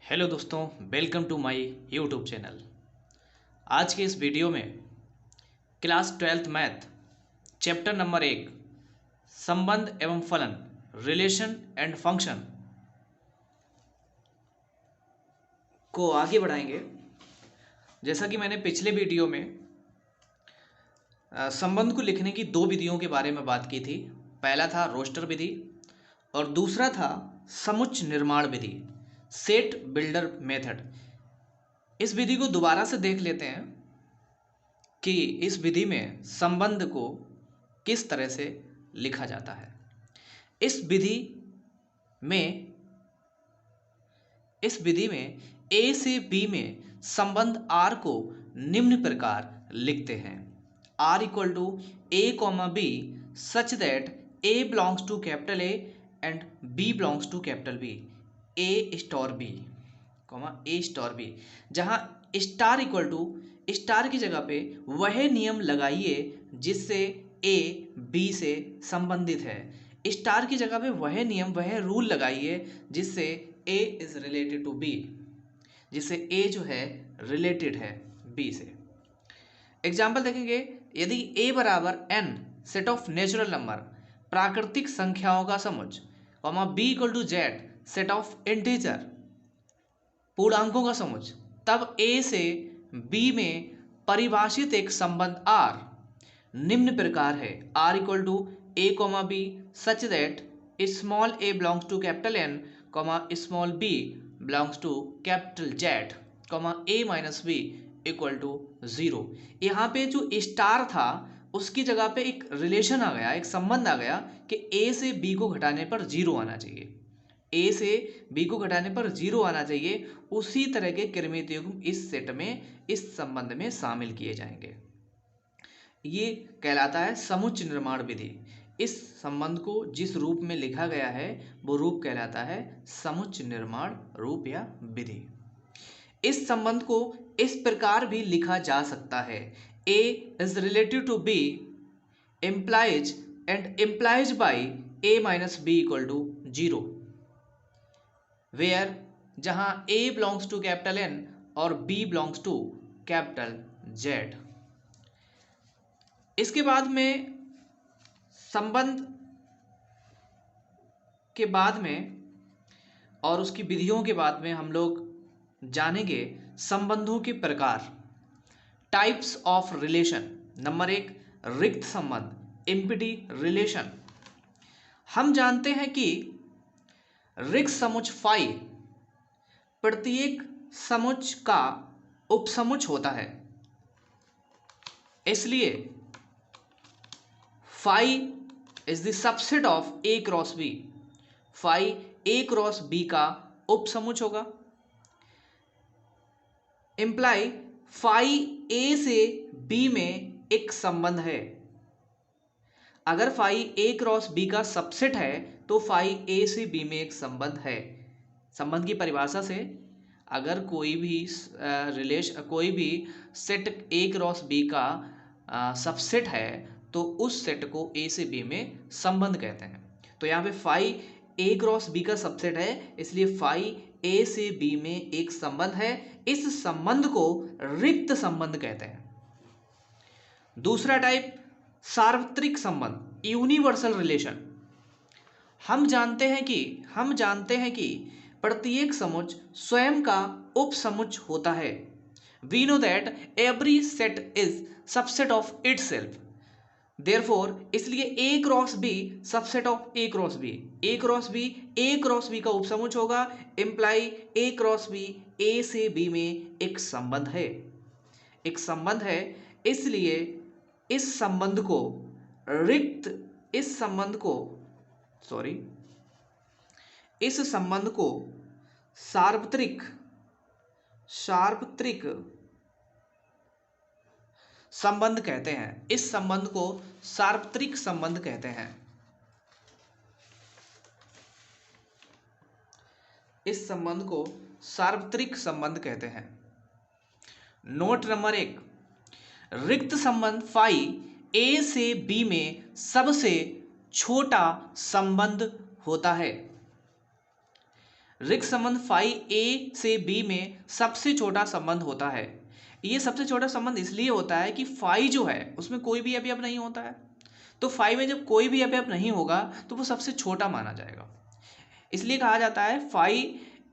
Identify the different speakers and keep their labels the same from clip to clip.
Speaker 1: Hello दोस्तों, welcome to my YouTube channel. आज के इस वीडियो में class 12th math chapter number 1 संबंध एवं फलन रिलेशन एंड फंक्शन को आगे बढ़ाएंगे। जैसा कि मैंने पिछले वीडियो में संबंध को लिखने की दो विधियों के बारे में बात की थी। पहला था रोस्टर विधि और दूसरा था समुच्च निर्माण विधि, सेट बिल्डर मेथड। इस विधि को दोबारा से देख लेते हैं कि इस विधि में संबंध को किस तरह से लिखा जाता है। इस विधि में ए से बी में संबंध आर को निम्न प्रकार लिखते हैं। R equal to A comma B such that A belongs to capital A and B belongs to capital B. A star B comma A star B, जहाँ स्टार इक्वल टू स्टार की जगह पे वह नियम लगाइए जिससे ए बी से संबंधित है। स्टार की जगह पे वह नियम वह रूल लगाइए जिससे ए इज रिलेटेड टू बी, जिससे ए जो है रिलेटेड है बी से। एग्जाम्पल देखेंगे, यदि ए बराबर N set of natural number प्राकृतिक संख्याओं का समुच्चय comma B equal to Z set of integer पूर्णांकों का समुच्चय, तब ए से बी में परिभाषित एक संबंध आर निम्न प्रकार है। R equal to A comma B such that small A belongs to capital N comma small B belongs to capital Z comma A minus B equal to 0। यहाँ पे जो स्टार था उसकी जगह पे एक रिलेशन आ गया, एक संबंध आ गया कि ए से बी को घटाने पर 0 आना चाहिए। ए से बी को घटाने पर 0 आना चाहिए। उसी तरह के कृमित युग्म इस सेट में, इस संबंध में शामिल किए जाएंगे। ये कहलाता है समुच्चय निर्माण विधि। इस संबंध को जिस रूप में लिखा गया है वो रूप कहलाता है समुच्चय निर्माण रूप या विधि। इस संबंध को इस प्रकार भी लिखा जा सकता है, A is related to B implies and implies by a minus b equal to 0, where जहां a belongs to capital N और b belongs to capital Z। इसके बाद में संबंध के बाद में और उसकी विधियों के बाद में हम लोग जानेंगे संबंधों के प्रकार, टाइप्स ऑफ रिलेशन। नंबर 1 रिक्त संबंध, एम्प्टी रिलेशन। हम जानते हैं कि रिक्त समुच्चय फाई प्रत्येक समुच्चय का उपसमुच्चय होता है, इसलिए phi is the subset of A cross B. Phi A cross B का उपसमुच्चय होगा। इम्प्लाई फाई ए से बी में एक संबंध है। अगर फाई ए क्रॉस बी का सबसेट है तो फाई ए से बी में एक संबंध है। संबंध की परिभाषा से अगर कोई भी सेट ए क्रॉस बी का सबसेट है तो उस सेट को ए से बी में संबंध कहते हैं। तो यहाँ पे फाई ए क्रॉस बी का सबसेट है, इसलिए फाई ए से बी में एक संबंध है। इस संबंध को रिक्त संबंध कहते हैं। दूसरा टाइप सार्वत्रिक संबंध, यूनिवर्सल रिलेशन। हम जानते हैं कि प्रत्येक समुच्चय स्वयं का उपसमुच्चय होता है। We know that every set is subset of itself. Therefore इसलिए A cross B subset of A cross B. A cross B का उपसमुच्चय होगा। Imply A cross B A से बी में एक संबंध है, इसलिए इस संबंध को सार्वत्रिक संबंध कहते हैं। इस संबंध को सार्वत्रिक संबंध कहते हैं। इस संबंध को सार्वत्रिक संबंध कहते हैं। नोट नंबर 1, रिक्त संबंध फाई ए से बी में सबसे छोटा संबंध होता है। रिक्त संबंध फाई ए से बी में सबसे छोटा संबंध होता है। ये सबसे छोटा संबंध इसलिए होता है कि फाई जो है उसमें कोई भी अवयव नहीं होता है, तो फाई में जब कोई भी अवयव नहीं होगा तो वो सबसे छोटा माना जाएगा। इसलिए कहा जाता है फाई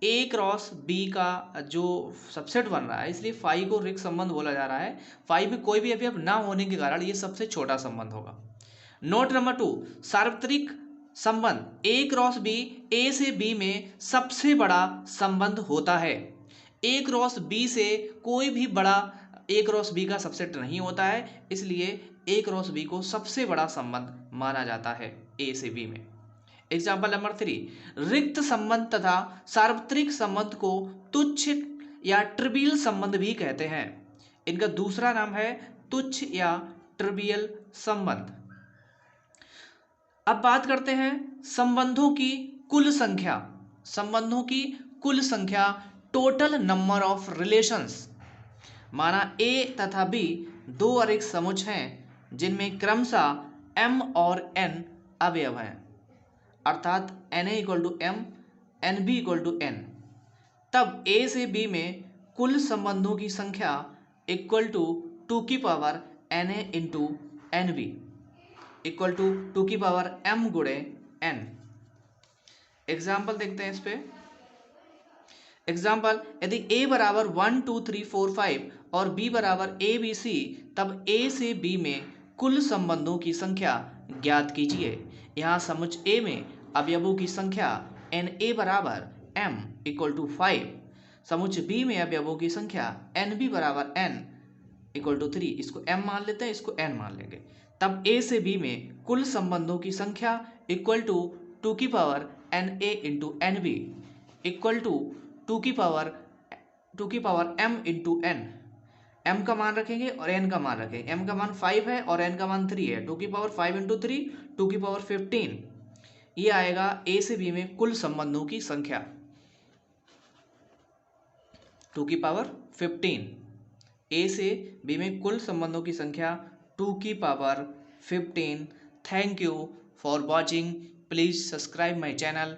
Speaker 1: ए क्रॉस बी का जो सबसेट बन रहा है, इसलिए फाई को रिक्त संबंध बोला जा रहा है। फाई में कोई भी अवयव ना होने के कारण ये सबसे छोटा संबंध होगा। नोट नंबर 2, सार्वत्रिक संबंध ए क्रॉस बी ए से बी में सबसे बड़ा संबंध होता है। ए क्रॉस बी से कोई भी बड़ा ए क्रॉस बी का सबसेट नहीं होता है, इसलिए ए क्रॉस बी को सबसे बड़ा संबंध माना जाता है ए से बी में। एग्जाम्पल नंबर 3, रिक्त संबंध तथा सार्वत्रिक संबंध को तुच्छ या ट्रिवियल संबंध भी कहते हैं। इनका दूसरा नाम है तुच्छ या ट्रिवियल संबंध। अब बात करते हैं संबंधों की कुल संख्या। संबंधों की कुल संख्या, टोटल नंबर ऑफ रिलेशंस। माना ए तथा बी दो और एक समुच्चय हैं जिनमें क्रमशः m और n अवयव हैं, अर्थात Na equal to m, Nb equal to n। तब a से b में कुल संबंधों की संख्या इक्वल टू 2 की power Na into Nb equal to 2 की पावर m गुणे n। एग्जाम्पल देखते हैं इस पे। एग्जाम्पल, यदि a बराबर 1 2 3 4 5 और b बराबर a b c, तब a से b में कुल संबंधों की संख्या ज्ञात कीजिए। यहाँ समुच्चय a में अवयवों की संख्या Na बराबर m इक्वल टू 5, समुच्चय b में अवयवों की संख्या Nb बराबर n इक्वल टू 3। इसको m मान लेते हैं, इसको n मान लेंगे। तब a से b में कुल संबंधों की संख्या इक्वल टू 2 की power Na into Nb equal to 2 की power m into n। m का मान रखेंगे और n का मान रखेंगे। m का मान 5 है और n का मान 3 है। 2 की पावर 5 इंटू 3, 2 की पावर 15। ये आएगा a से b में कुल संबंधों की संख्या 2 की पावर 15। a से b में कुल संबंधों की संख्या 2 की power 15। Thank you for watching. Please subscribe my channel.